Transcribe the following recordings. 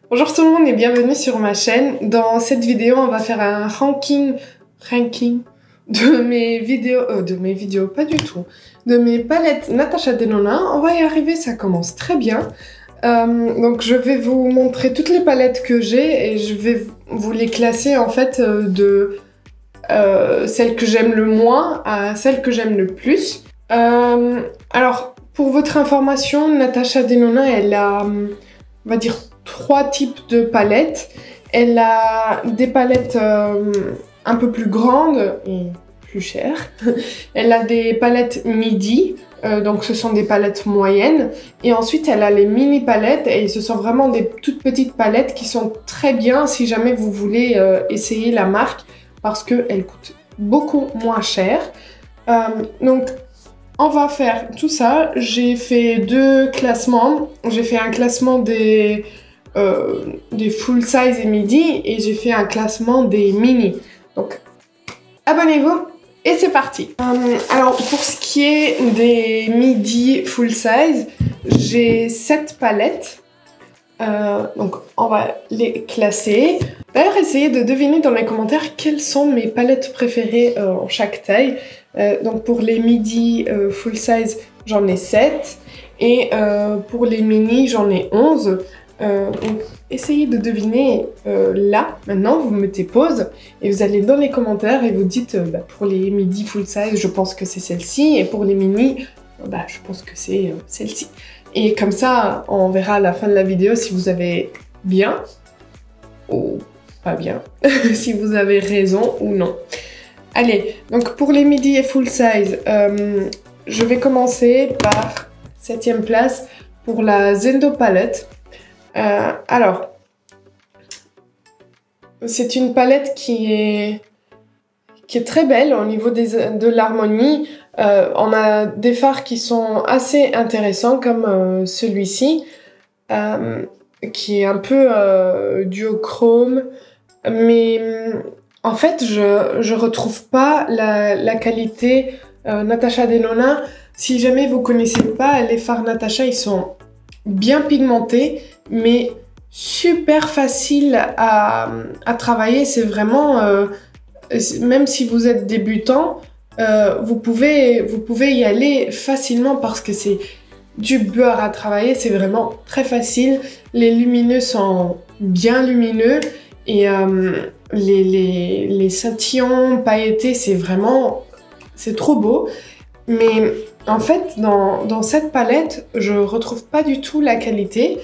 Bonjour tout le monde et bienvenue sur ma chaîne. Dans cette vidéo, on va faire un ranking de mes vidéos, pas du tout, de mes palettes Natasha Denona. On va y arriver, ça commence très bien. Donc je vais vous montrer toutes les palettes que j'ai et je vais vous les classer en fait de celles que j'aime le moins à celles que j'aime le plus. Alors, pour votre information, Natasha Denona, elle a, on va dire, 3 types de palettes. Elle a des palettes un peu plus grandes et plus chères. Elle a des palettes midi, donc ce sont des palettes moyennes. Et ensuite, elle a les mini palettes et ce sont vraiment des toutes petites palettes qui sont très bien si jamais vous voulez essayer la marque parce qu'elle coûte beaucoup moins cher. Donc, on va faire tout ça. J'ai fait 2 classements. J'ai fait un classement des full size et midi et j'ai fait un classement des mini. Donc, abonnez-vous et c'est parti. Alors, pour ce qui est des midi full size, j'ai 7 palettes. Donc, on va les classer. D'ailleurs, essayez de deviner dans les commentaires quelles sont mes palettes préférées en chaque taille. Donc, pour les midi full size, j'en ai 7. Et pour les mini, j'en ai 11. Donc, essayez de deviner là. Maintenant, vous mettez pause et vous allez dans les commentaires et vous dites pour les midi full size, je pense que c'est celle-ci. Et pour les mini, je pense que c'est celle-ci. Et comme ça, on verra à la fin de la vidéo si vous avez bien ou pas bien, si vous avez raison ou non. Allez, donc pour les midi et full size, je vais commencer par 7e place pour la Zendo palette. Alors, c'est une palette qui est très belle au niveau de l'harmonie. On a des fards qui sont assez intéressants comme celui-ci, qui est un peu duochrome, mais en fait je retrouve pas la qualité Natasha Denona. Si jamais vous connaissez pas les fards Natasha, ils sont bien pigmentés, mais super faciles à travailler. C'est vraiment, même si vous êtes débutant, vous pouvez y aller facilement parce que c'est du beurre à travailler, c'est vraiment très facile. Les lumineux sont bien lumineux et les scintillants pailletés, c'est trop beau. Mais en fait, dans cette palette, je retrouve pas du tout la qualité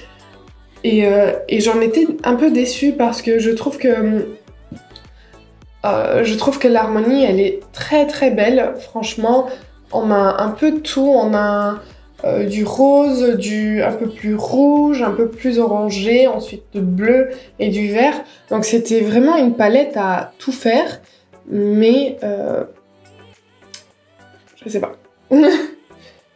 et j'en étais un peu déçue parce que je trouve que l'harmonie, elle est très très belle. Franchement, on a un peu de tout. On a du rose, un peu plus rouge, un peu plus orangé, ensuite de bleu et du vert. Donc c'était vraiment une palette à tout faire, mais je sais pas.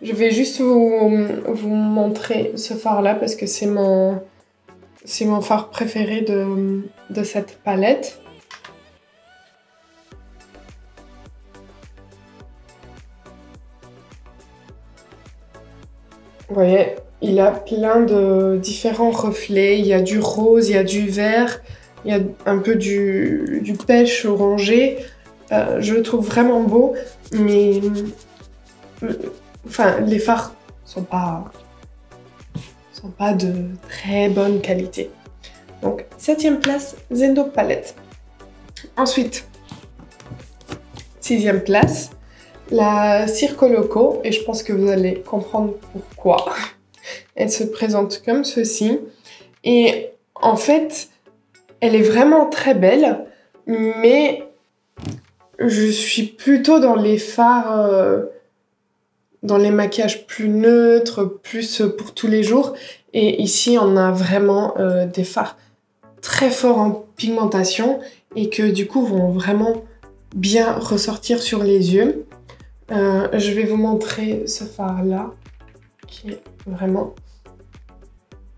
Je vais juste vous montrer ce fard-là parce que c'est mon fard préféré de cette palette. Vous voyez, il a plein de différents reflets. Il y a du rose, il y a du vert, il y a un peu du pêche orangé. Je le trouve vraiment beau, mais enfin, les fards sont pas de très bonne qualité. Donc, 7e place, Zendo palette. Ensuite, 6e place, la Circo Loco, et je pense que vous allez comprendre pourquoi. Elle se présente comme ceci. Et en fait, elle est vraiment très belle, mais je suis plutôt dans les fards, dans les maquillages plus neutres, plus pour tous les jours. Et ici, on a vraiment des fards très forts en pigmentation et que du coup vont vraiment bien ressortir sur les yeux. Je vais vous montrer ce fard là qui est vraiment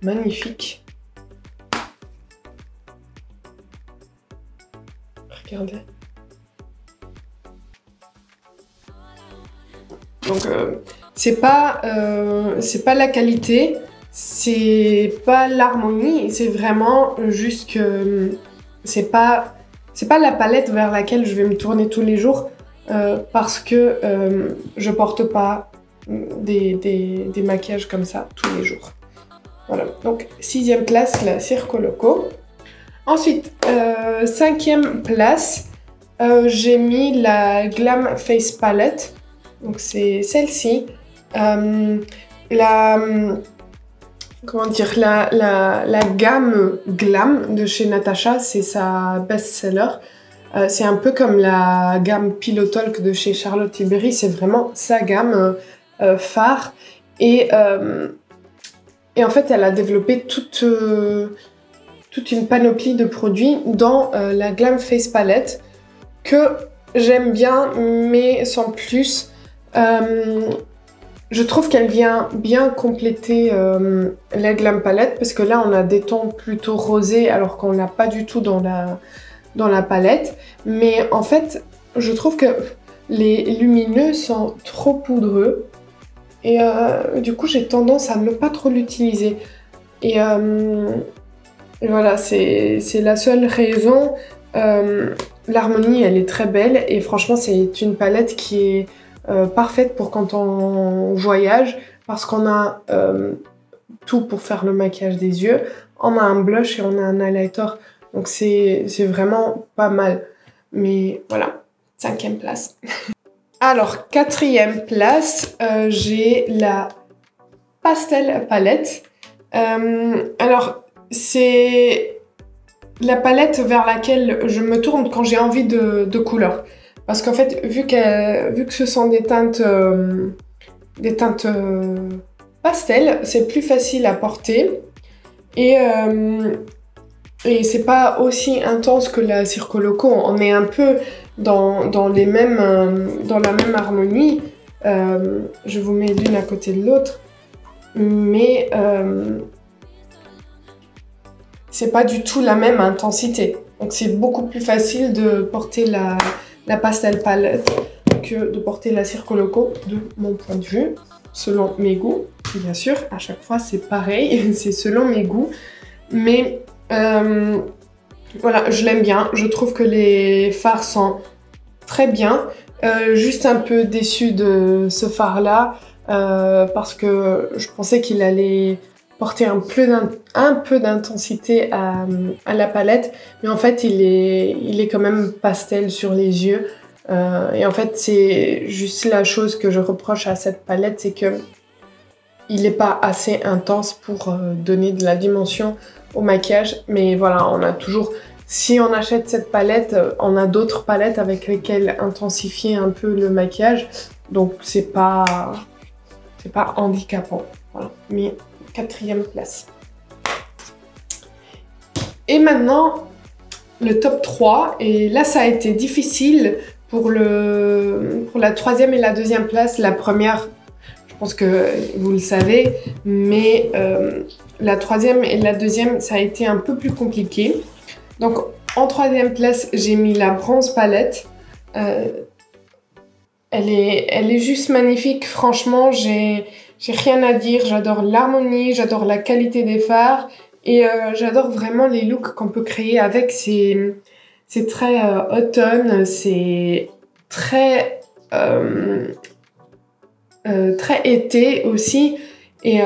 magnifique. Regardez. Donc c'est pas la qualité, c'est pas l'harmonie, c'est vraiment juste que c'est pas la palette vers laquelle je vais me tourner tous les jours parce que je porte pas des maquillages comme ça tous les jours. Voilà, donc 6e place, la Circoloco. Ensuite, 5e place, j'ai mis la Glam Face Palette. Donc c'est celle-ci. Comment dire, la gamme Glam de chez Natasha, c'est sa best-seller. C'est un peu comme la gamme Pillow Talk de chez Charlotte Tilbury, c'est vraiment sa gamme phare. Et en fait, elle a développé toute une panoplie de produits dans la Glam Face Palette que j'aime bien, mais sans plus. Je trouve qu'elle vient bien compléter la Glam Palette parce que là, on a des tons plutôt rosés alors qu'on l'a pas du tout dans la palette. Mais en fait, je trouve que les lumineux sont trop poudreux. Et du coup, j'ai tendance à ne pas trop l'utiliser. Et voilà, c'est la seule raison. L'harmonie, elle est très belle. Et franchement, c'est une palette qui est parfaite pour quand on voyage. Parce qu'on a tout pour faire le maquillage des yeux. On a un blush et on a un highlighter. Donc c'est vraiment pas mal. Mais voilà, 5e place. Alors, 4e place, j'ai la Pastel Palette. Alors, c'est la palette vers laquelle je me tourne quand j'ai envie de couleurs. Parce qu'en fait, vu que ce sont des teintes pastel, c'est plus facile à porter. Et c'est pas aussi intense que la Circoloco. On est un peu dans la même harmonie. Je vous mets l'une à côté de l'autre. Mais c'est pas du tout la même intensité. Donc c'est beaucoup plus facile de porter la Pastel Palette que de porter la Circoloco, de mon point de vue, selon mes goûts. Bien sûr, à chaque fois c'est pareil, c'est selon mes goûts. Mais voilà, je l'aime bien. Je trouve que les fards sont très bien. Juste un peu déçue de ce fard-là parce que je pensais qu'il allait porter un peu d'intensité à la palette. Mais en fait, il est quand même pastel sur les yeux. Et en fait, c'est juste la chose que je reproche à cette palette, c'est que il n'est pas assez intense pour donner de la dimension au maquillage. Mais voilà, on a toujours... Si on achète cette palette, on a d'autres palettes avec lesquelles intensifier un peu le maquillage. Donc c'est pas handicapant. Voilà. Mais 4e place. Et maintenant, le top 3. Et là, ça a été difficile pour la 3e et la 2e place. La première, je pense que vous le savez. Mais la 3e et la 2e, ça a été un peu plus compliqué. Donc, en 3e place, j'ai mis la Bronze Palette. Elle est juste magnifique. Franchement, j'ai rien à dire. J'adore l'harmonie, j'adore la qualité des fards. Et j'adore vraiment les looks qu'on peut créer avec. C'est très automne, c'est très été aussi. Et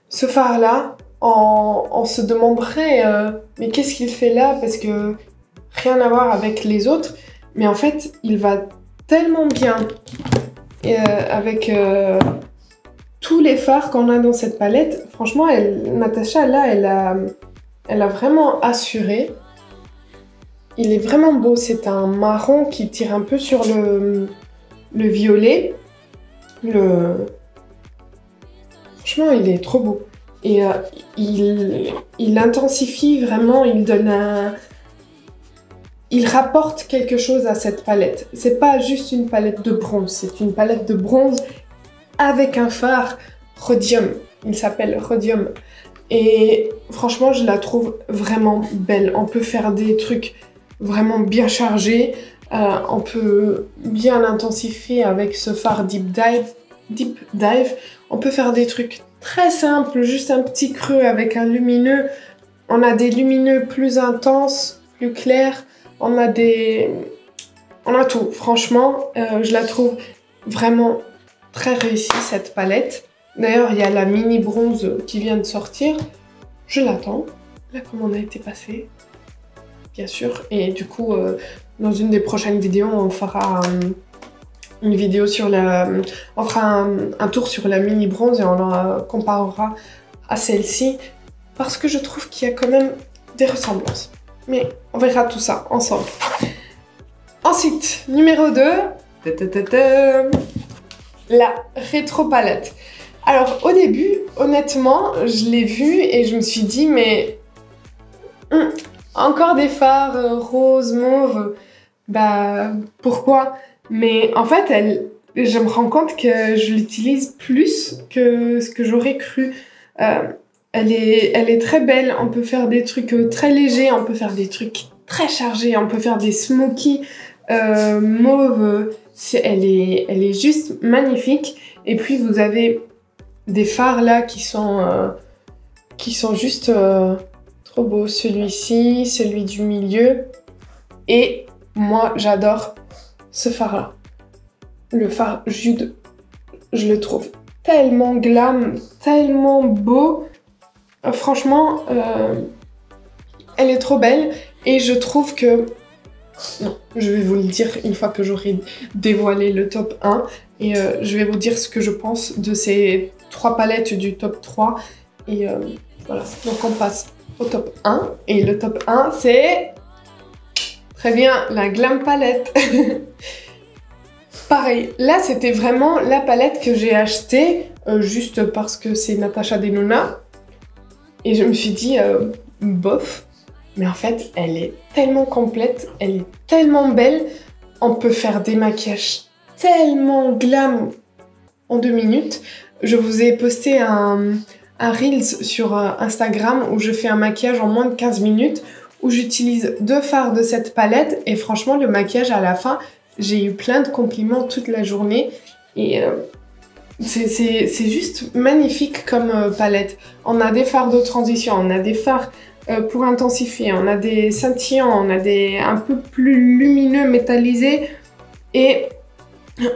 ce fard-là, on se demanderait mais qu'est-ce qu'il fait là, parce que rien à voir avec les autres, mais en fait il va tellement bien avec tous les fards qu'on a dans cette palette. Franchement, Natasha là, elle a vraiment assuré. Il est vraiment beau, c'est un marron qui tire un peu sur le violet. Franchement, il est trop beau. Et il intensifie vraiment, il rapporte quelque chose à cette palette. C'est pas juste une palette de bronze, c'est une palette de bronze avec un fard Rhodium. Il s'appelle Rhodium. Et franchement, je la trouve vraiment belle. On peut faire des trucs vraiment bien chargés. On peut bien l'intensifier avec ce fard Deep Dive. On peut faire des trucs très simple, juste un petit creux avec un lumineux. On a des lumineux plus intenses, plus clairs. On a tout. Franchement, je la trouve vraiment très réussie, cette palette. D'ailleurs, il y a la mini bronze qui vient de sortir. Je l'attends. La commande a été passée, bien sûr. Et du coup, dans une des prochaines vidéos, on fera une vidéo sur la... On fera un tour sur la mini bronze et on la comparera à celle-ci. Parce que je trouve qu'il y a quand même des ressemblances. Mais on verra tout ça ensemble. Ensuite, numéro 2. La rétro palette. Alors au début, honnêtement, je l'ai vue et je me suis dit, mais... encore des fards roses, mauves. Bah, pourquoi? Mais en fait, je me rends compte que je l'utilise plus que ce que j'aurais cru. Elle est très belle, on peut faire des trucs très légers, on peut faire des trucs très chargés, on peut faire des smoky mauve. Elle est juste magnifique. Et puis vous avez des fards là qui sont juste trop beaux. Celui-ci, celui du milieu. Et moi j'adore ce phare là. Le phare Jude, je le trouve tellement glam, tellement beau. Franchement, elle est trop belle et je trouve que... Non, je vais vous le dire une fois que j'aurai dévoilé le top 1 et je vais vous dire ce que je pense de ces 3 palettes du top 3 et voilà. Donc on passe au top 1 et le top 1 c'est... Très bien, la Glam Palette. Pareil, là c'était vraiment la palette que j'ai achetée juste parce que c'est Natasha Denona. Et je me suis dit, bof, mais en fait, elle est tellement complète, elle est tellement belle, on peut faire des maquillages tellement glam en 2 minutes. Je vous ai posté un Reels sur Instagram où je fais un maquillage en moins de 15 minutes, où j'utilise 2 fards de cette palette, et franchement, le maquillage à la fin, j'ai eu plein de compliments toute la journée, et... c'est juste magnifique comme palette. On a des fards de transition, on a des fards pour intensifier, on a des scintillants, on a des un peu plus lumineux, métallisés. Et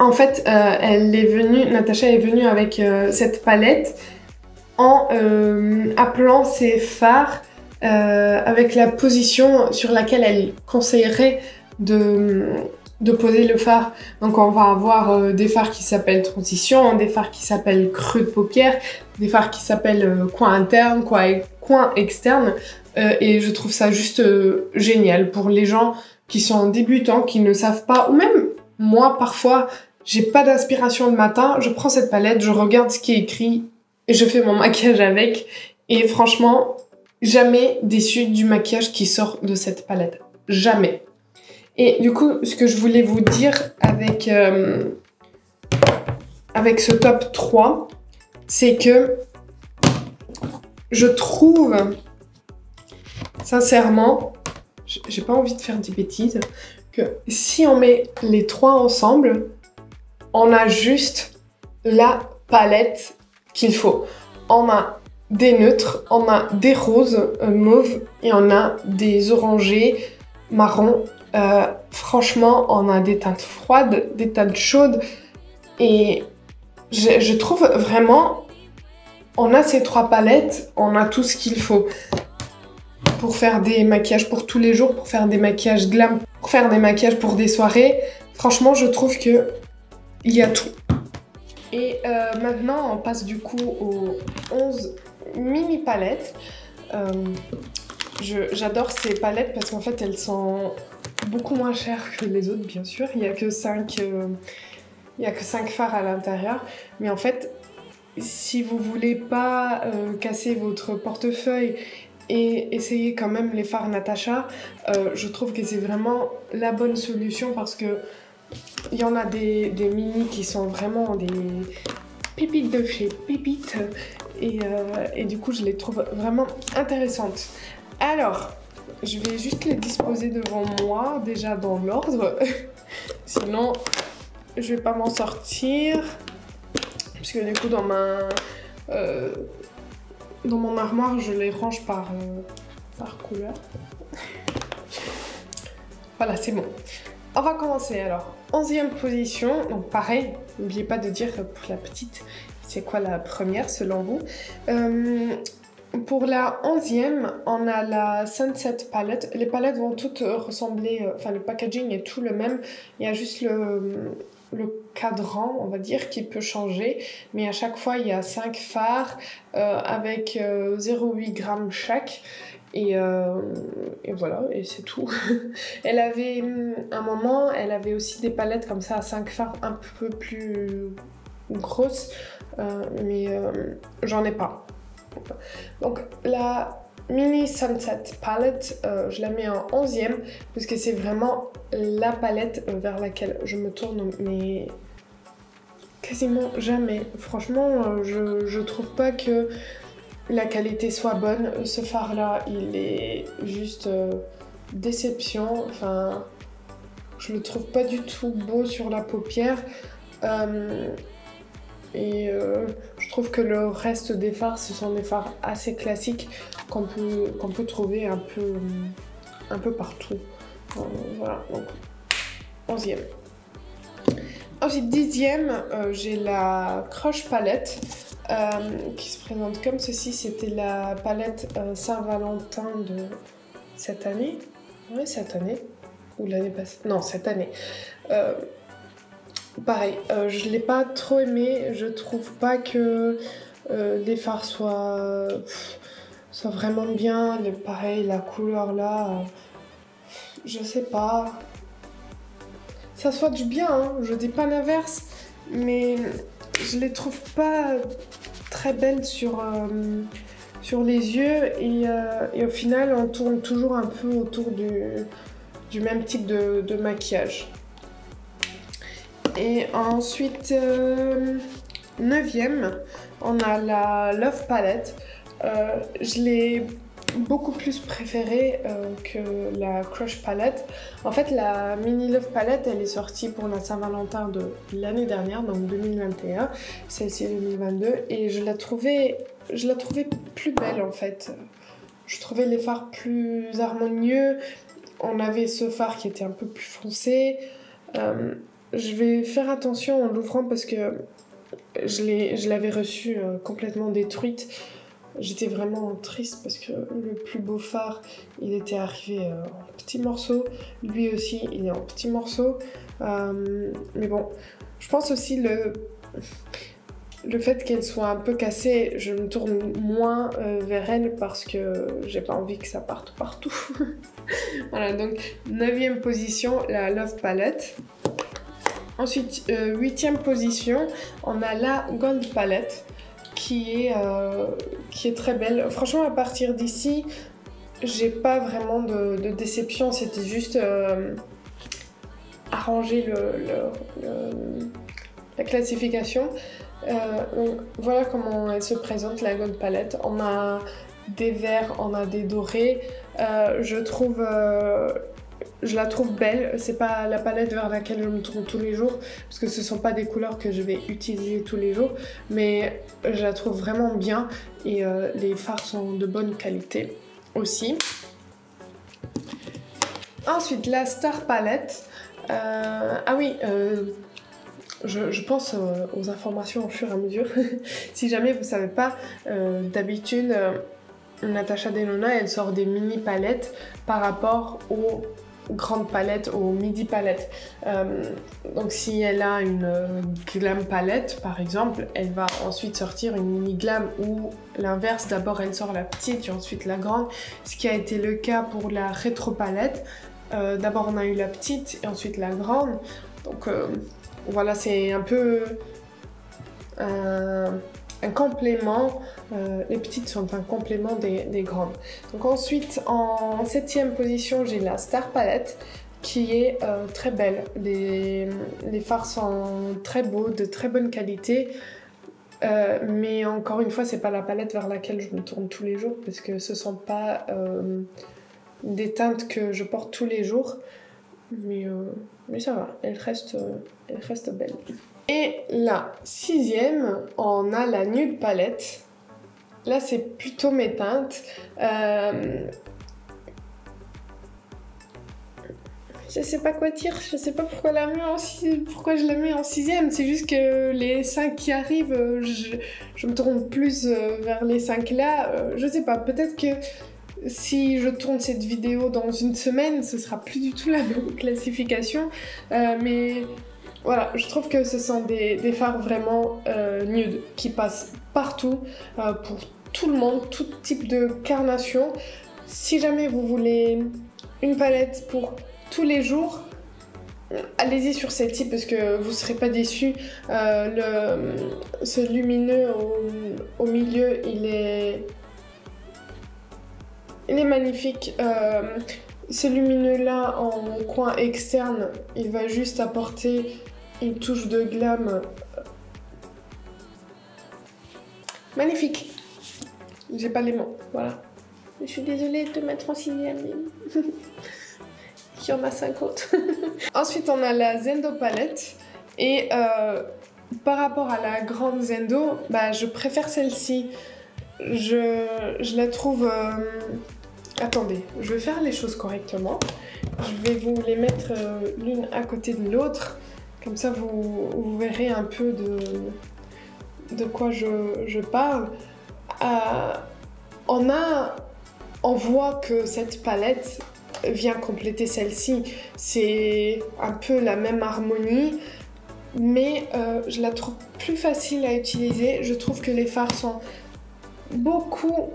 en fait, Natasha est venue avec cette palette en appelant ses fards avec la position sur laquelle elle conseillerait de poser le fard. Donc on va avoir des fards qui s'appellent transition, des fards qui s'appellent creux de paupière, des fards qui s'appellent coin interne, coin externe, et je trouve ça juste génial pour les gens qui sont débutants, qui ne savent pas, ou même moi parfois j'ai pas d'inspiration le matin, je prends cette palette, je regarde ce qui est écrit et je fais mon maquillage avec, et franchement jamais déçue du maquillage qui sort de cette palette, jamais. Et du coup, ce que je voulais vous dire avec ce top 3, c'est que je trouve, sincèrement, j'ai pas envie de faire des bêtises, que si on met les 3 ensemble, on a juste la palette qu'il faut. On a des neutres, on a des roses mauves et on a des orangés marrons. Franchement, on a des teintes froides, des teintes chaudes, et je trouve vraiment, on a ces 3 palettes, on a tout ce qu'il faut pour faire des maquillages pour tous les jours, pour faire des maquillages glam, pour faire des maquillages pour des soirées. Franchement, je trouve que il y a tout. Et maintenant, on passe du coup aux 11 mini palettes. J'adore ces palettes parce qu'en fait, elles sont beaucoup moins chères que les autres, bien sûr. Il n'y a que 5 fards à l'intérieur. Mais en fait, si vous voulez pas casser votre portefeuille et essayer quand même les fards Natasha, je trouve que c'est vraiment la bonne solution parce que il y en a des mini qui sont vraiment des pépites de chez pépites et du coup je les trouve vraiment intéressantes. Alors, je vais juste les disposer devant moi, déjà dans l'ordre, sinon je vais pas m'en sortir, parce que du coup dans Dans mon armoire, je les range par couleur. Voilà, c'est bon. On va commencer alors. 11e position, donc pareil, n'oubliez pas de dire pour la petite, c'est quoi la première selon vous. Pour la 11e, on a la Sunset Palette. Les palettes vont toutes ressembler, enfin le packaging est tout le même. Il y a juste le cadran, on va dire, qui peut changer. Mais à chaque fois, il y a 5 fards avec 0,8 g chaque. Et voilà, et c'est tout. Elle avait, un moment, elle avait aussi des palettes comme ça à 5 fards un peu plus grosses. Mais j'en ai pas. Donc la mini Sunset Palette, je la mets en 11e parce que c'est vraiment la palette vers laquelle je me tourne, mais quasiment jamais. Franchement, je trouve pas que la qualité soit bonne. Ce fard là, il est juste déception. Enfin, je le trouve pas du tout beau sur la paupière. Je trouve que le reste des fards, ce sont des fards assez classiques qu'on peut trouver un peu partout. Voilà, donc 11e. Ensuite, 10e, j'ai la Crush Palette qui se présente comme ceci. C'était la palette Saint-Valentin de cette année. Oui, cette année. Ou l'année passée. Non, cette année. Pareil, je l'ai pas trop aimé, je trouve pas que les fards soient vraiment bien. Pareil, la couleur là, je sais pas. Ça swatch bien, hein, je dis pas l'inverse, mais je les trouve pas très belles sur les yeux et au final on tourne toujours un peu autour du même type de maquillage. Et ensuite, 9e, on a la Love Palette. Je l'ai beaucoup plus préférée que la Crush Palette. En fait, la Mini Love Palette, elle est sortie pour la Saint-Valentin de l'année dernière, donc 2021. Celle-ci 2022. Et je la trouvais plus belle, en fait. Je trouvais les fards plus harmonieux. On avait ce fard qui était un peu plus foncé. Je vais faire attention en l'ouvrant parce que je l'avais reçue complètement détruite. J'étais vraiment triste parce que le plus beau fard, il était arrivé en petits morceaux. Lui aussi, il est en petits morceaux. Mais bon, je pense aussi le fait qu'elle soit un peu cassée, je me tourne moins vers elle parce que j'ai pas envie que ça parte partout. Voilà, donc 9e position, la Love Palette. Ensuite, 8e position, on a la Gold Palette qui est très belle. Franchement, à partir d'ici, j'ai pas vraiment de déception. C'était juste arranger la classification. Donc, voilà comment elle se présente, la Gold Palette. On a des verts, on a des dorés. Je la trouve belle, c'est pas la palette vers laquelle je me tourne tous les jours parce que ce sont pas des couleurs que je vais utiliser tous les jours, mais je la trouve vraiment bien et les fards sont de bonne qualité aussi. Ensuite, la Star Palette. Je pense aux informations au fur et à mesure. Si jamais vous savez pas, d'habitude, Natasha Denona, elle sort des mini palettes par rapport aux grande palette, aux midi palettes. Donc si elle a une glam palette par exemple, elle va ensuite sortir une mini glam ou l'inverse, d'abord elle sort la petite et ensuite la grande, ce qui a été le cas pour la rétro palette. D'abord on a eu la petite et ensuite la grande, donc voilà, c'est un peu un complément, les petites sont un complément des grandes. Donc ensuite, en 7e position, j'ai la Star Palette qui est très belle. Les fards sont très beaux, de très bonne qualité. Mais encore une fois, c'est pas la palette vers laquelle je me tourne tous les jours parce que ce sont pas des teintes que je porte tous les jours. Mais ça va, elle reste belle. Et la 6e, on a la Nude Palette. Là, c'est plutôt mes teintes. Je sais pas quoi dire, je sais pas pourquoi pourquoi je la mets en 6e. C'est juste que les 5 qui arrivent, je me tourne plus vers les 5 là. Je sais pas, peut-être que si je tourne cette vidéo dans une semaine, ce sera plus du tout la même classification. Mais voilà, je trouve que ce sont des fards vraiment nude qui passent partout pour tout le monde, tout type de carnation. Si jamais vous voulez une palette pour tous les jours, allez-y sur celle-ci parce que vous ne serez pas déçus. Ce lumineux au milieu, il est magnifique. Ce lumineux-là en coin externe, il va juste apporter une touche de glam. Magnifique. J'ai pas les mots, voilà. Je suis désolée de te mettre en 6e. Il y en a 5 autres. Ensuite, on a la Zendo palette. Et par rapport à la grande Zendo, je préfère celle-ci. Je la trouve... Attendez, je vais faire les choses correctement. Je vais vous les mettre l'une à côté de l'autre. Comme ça, vous verrez un peu de quoi je parle. On voit que cette palette vient compléter celle-ci. C'est un peu la même harmonie, mais je la trouve plus facile à utiliser. Je trouve que les fards sont beaucoup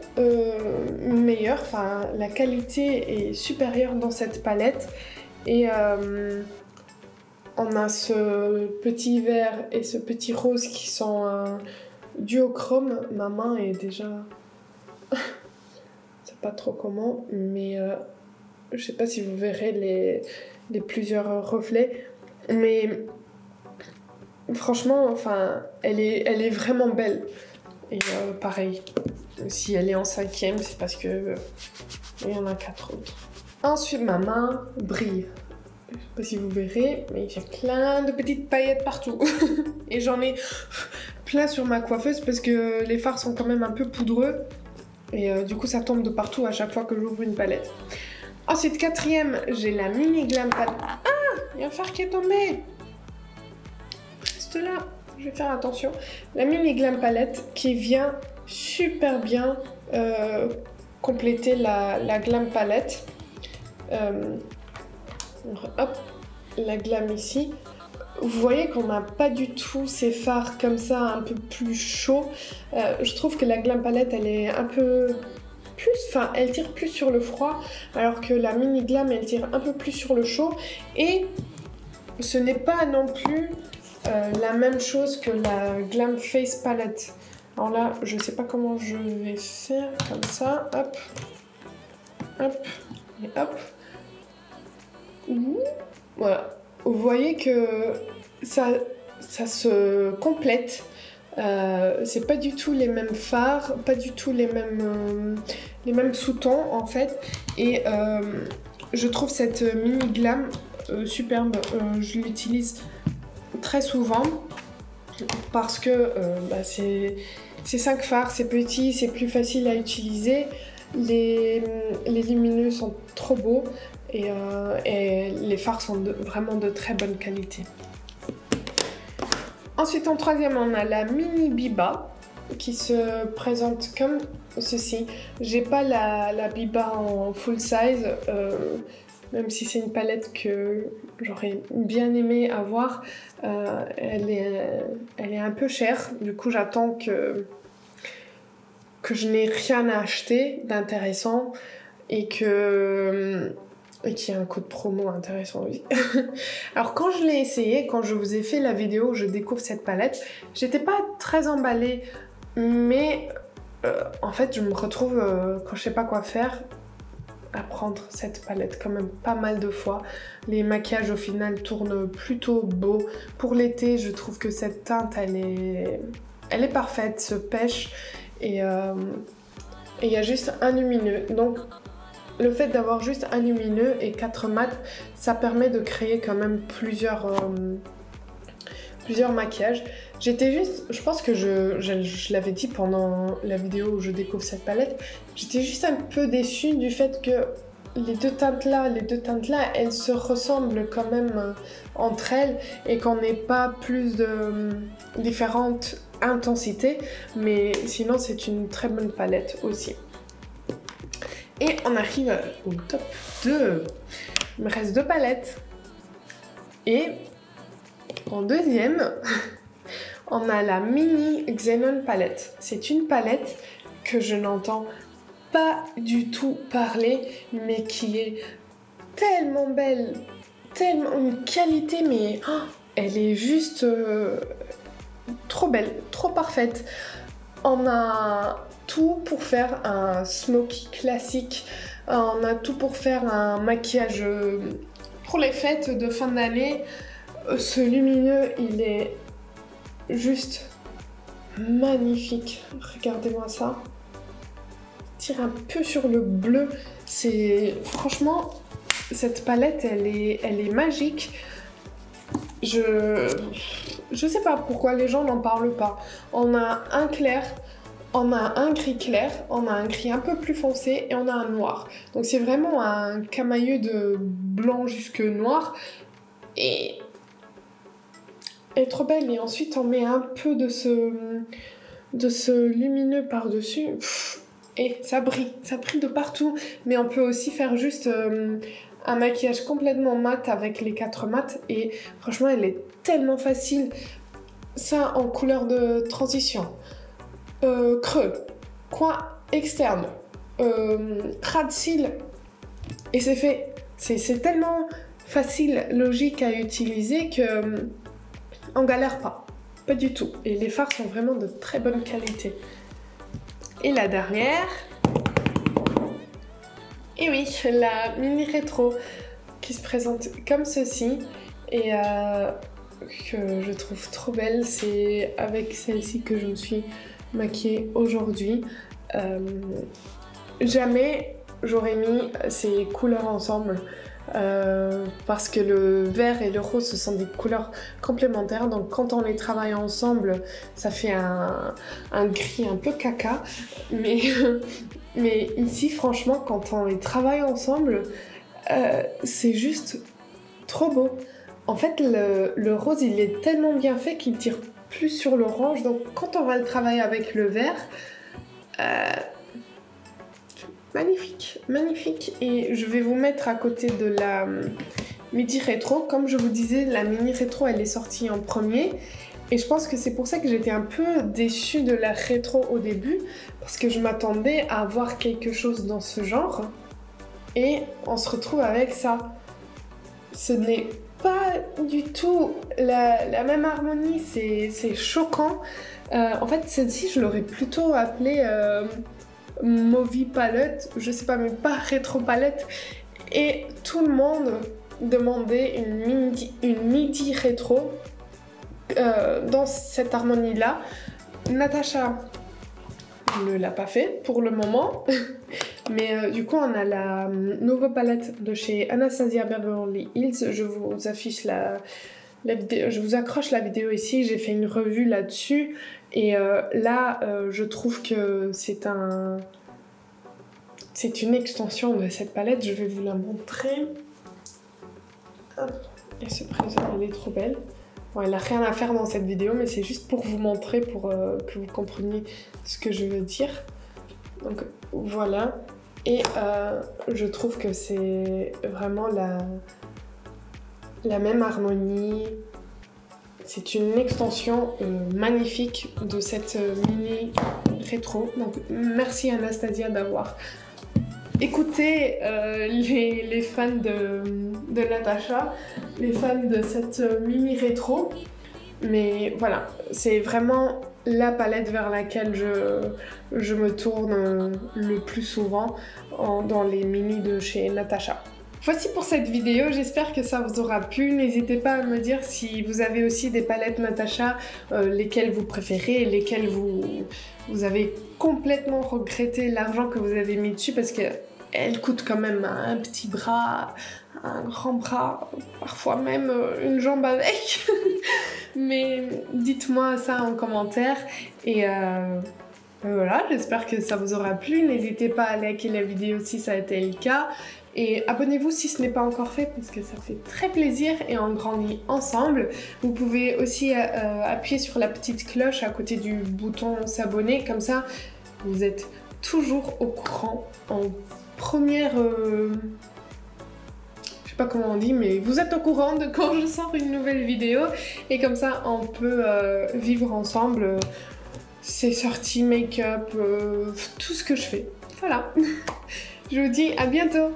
meilleurs. Enfin, la qualité est supérieure dans cette palette. Et on a ce petit vert et ce petit rose qui sont duochrome. Ma main est déjà... c'est pas trop comment, mais je sais pas si vous verrez les plusieurs reflets, mais franchement, enfin, elle est vraiment belle. Et pareil, si elle est en 5e, c'est parce que il y en a 4 autres. Ensuite, ma main brille. Je sais pas si vous verrez, mais j'ai plein de petites paillettes partout. Et j'en ai plein sur ma coiffeuse parce que les fards sont quand même un peu poudreux. Et du coup, ça tombe de partout à chaque fois que j'ouvre une palette. Ensuite, 4e, j'ai la Mini Glam Palette. Ah, il y a un fard qui est tombé. Reste là, je vais faire attention. La Mini Glam Palette qui vient super bien compléter la Glam Palette. Hop, la Glam ici. Vous voyez qu'on n'a pas du tout ces fards comme ça, un peu plus chauds. Je trouve que la Glam Palette, elle est un peu plus... Enfin, elle tire plus sur le froid, alors que la Mini Glam, elle tire un peu plus sur le chaud. Et ce n'est pas non plus la même chose que la Glam Face Palette. Alors là, je sais pas comment je vais faire, comme ça. Hop, hop, et hop. Voilà. Vous voyez que ça se complète. C'est pas du tout les mêmes fards, pas du tout les mêmes sous-tons en fait. Et je trouve cette Mini Glam superbe. Je l'utilise très souvent parce que c'est 5 fards, c'est petit, c'est plus facile à utiliser. Les lumineux sont trop beaux. Et les fards sont vraiment de très bonne qualité. Ensuite, en 3e, on a la Mini Biba qui se présente comme ceci. J'ai pas la Biba en full size, même si c'est une palette que j'aurais bien aimé avoir. Elle est un peu chère, du coup j'attends que je n'ai rien à acheter d'intéressant et qu'il y a un code promo intéressant aussi. Alors quand je l'ai essayé, quand je vous ai fait la vidéo où je découvre cette palette, j'étais pas très emballée, mais en fait je me retrouve quand je sais pas quoi faire à prendre cette palette quand même pas mal de fois. Les maquillages au final tournent plutôt beau. Pour l'été, je trouve que cette teinte elle est parfaite, se pêche et il y a juste un lumineux. Donc le fait d'avoir juste un lumineux et 4 mat, ça permet de créer quand même plusieurs plusieurs maquillages. J'étais juste, je pense que je l'avais dit pendant la vidéo où je découvre cette palette, j'étais juste un peu déçue du fait que les deux teintes là, elles se ressemblent quand même entre elles et qu'on n'ait pas plus de différentes intensités, mais sinon c'est une très bonne palette aussi. Et on arrive au top 2. Il me reste 2 palettes. Et en deuxième, on a la Mini Xenon palette. C'est une palette que je n'entends pas du tout parler, mais qui est tellement belle, tellement une qualité, mais oh, elle est juste trop belle, trop parfaite. On a tout pour faire un smoky classique, on a tout pour faire un maquillage pour les fêtes de fin d'année. Ce lumineux, il est juste magnifique. Regardez-moi ça. Tire un peu sur le bleu. C'est franchement, cette palette, elle est magique. Je sais pas pourquoi les gens n'en parlent pas. On a un clair, on a un gris clair, on a un gris un peu plus foncé et on a un noir. Donc c'est vraiment un camailleux de blanc jusque noir. Et elle est trop belle. Et ensuite on met un peu de ce lumineux par-dessus. Et ça brille de partout. Mais on peut aussi faire juste un maquillage complètement mat avec les 4 mats. Et franchement, elle est tellement facile. Ça en couleur de transition. Creux, coin externe, ras de cils. Et c'est fait. C'est tellement facile, logique à utiliser que on galère pas. Pas du tout. Et les fards sont vraiment de très bonne qualité. Et la dernière, et oui, la mini rétro qui se présente comme ceci et que je trouve trop belle. C'est avec celle-ci que je me suis maquillée aujourd'hui. Jamais j'aurais mis ces couleurs ensemble. Parce que le vert et le rose ce sont des couleurs complémentaires, donc quand on les travaille ensemble ça fait un gris un peu caca, mais ici franchement quand on les travaille ensemble c'est juste trop beau. En fait le rose il est tellement bien fait qu'il tire plus sur l'orange, donc quand on va le travailler avec le vert magnifique, magnifique. Et je vais vous mettre à côté de la midi rétro. Comme je vous disais, la mini rétro, elle est sortie en premier. Et je pense que c'est pour ça que j'étais un peu déçue de la rétro au début. Parce que je m'attendais à avoir quelque chose dans ce genre. Et on se retrouve avec ça. Ce n'est pas du tout la même harmonie. C'est choquant. En fait, celle-ci, je l'aurais plutôt appelée... Movie palette, je sais pas, mais pas rétro palette. Et tout le monde demandait une midi rétro dans cette harmonie là. Natacha ne l'a pas fait pour le moment. Mais du coup on a la nouvelle palette de chez Anastasia Beverly Hills. Je vous affiche la vidéo, je vous accroche la vidéo ici, j'ai fait une revue là-dessus et là je trouve que c'est une extension de cette palette. Je vais vous la montrer. Elle se présente, elle est trop belle. Bon, elle n'a rien à faire dans cette vidéo, mais c'est juste pour vous montrer, pour que vous compreniez ce que je veux dire. Donc voilà, et je trouve que c'est vraiment la même harmonie. C'est une extension magnifique de cette mini rétro. Donc merci Anastasia d'avoir écouté les fans de Natacha, les fans de cette mini rétro. Mais voilà, c'est vraiment la palette vers laquelle je me tourne le plus souvent dans les mini de chez Natacha. Voici pour cette vidéo, j'espère que ça vous aura plu. N'hésitez pas à me dire si vous avez aussi des palettes Natacha, lesquelles vous préférez, lesquelles vous avez complètement regretté l'argent que vous avez mis dessus, parce que elle coûte quand même un petit bras, un grand bras, parfois même une jambe avec. Mais dites-moi ça en commentaire et voilà, j'espère que ça vous aura plu. N'hésitez pas à liker la vidéo si ça a été le cas. Et abonnez-vous si ce n'est pas encore fait parce que ça fait très plaisir et on grandit ensemble. Vous pouvez aussi appuyer sur la petite cloche à côté du bouton s'abonner. Comme ça, vous êtes toujours au courant en première... je sais pas comment on dit, mais vous êtes au courant de quand je sors une nouvelle vidéo. Et comme ça, on peut vivre ensemble ces sorties make-up, tout ce que je fais. Voilà. Je vous dis à bientôt.